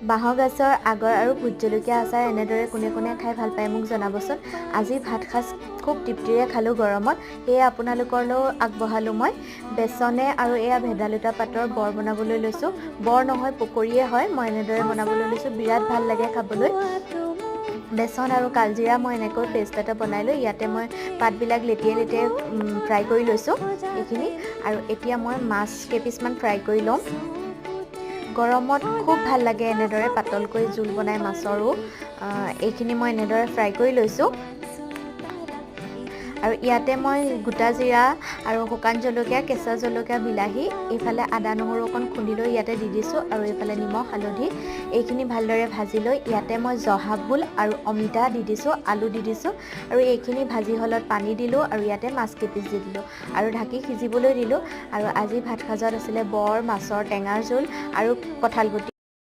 বাঁহৰ গাছৰ আগৰ আৰু ভোট জলকীয়া আচাৰ এনেদৰে কোনে কোনে খাই ভাল পায় মোক জনাবচোন। আজি ভাত সাজ খুব তৃপ্তিৰে খালোঁ গৰমত, সেয়ে আপোনালোকলৈও আগবঢ়ালোঁ মই। বেচনে আৰু এয়া ভেদাইলতা পাতৰ বৰ বনাবলৈ লৈছোঁ। বৰ নহয় পকৰীয়ে হয়, মই এনেদৰে বনাবলৈ লৈছোঁ, বিৰাট ভাল লাগে খাবলৈ। বেচন আৰু কালজিৰা মই এনেকৈ পেষ্ট এটা বনাই লৈ ইয়াতে মই পাতবিলাক লেটিয়াই লেটিয়াই ফ্ৰাই কৰি লৈছোঁ এইখিনি। আৰু এতিয়া মই মাছ কেইপিচমান ফ্ৰাই কৰি ল'ম। গৰমত খুব ভাল লাগে এনেদৰে পাতলকৈ জোল বনাই মাছৰো। এইখিনি মই এনেদৰে ফ্ৰাই কৰি লৈছোঁ। আৰু ইয়াতে মই গোটা জিৰা আৰু শুকান জলকীয়া, কেঁচা জলকীয়া, বিলাহী, এইফালে আদা নহৰু অকণ খুন্দি লৈ ইয়াতে দি দিছোঁ। আৰু এইফালে নিমখ হালধি এইখিনি ভালদৰে ভাজি লৈ ইয়াতে মই জহা ভোল আৰু অমিতা দি দিছোঁ, আলু দি দিছোঁ। আৰু এইখিনি ভাজি হ'লত পানী দিলোঁ আৰু ইয়াতে মাছ কেইপিচ দি দিলোঁ আৰু ঢাকি সিজিবলৈ দিলোঁ। আৰু আজি ভাত সাজত আছিলে বৰ, মাছৰ টেঙাৰ জোল আৰু কঁঠাল গুটি।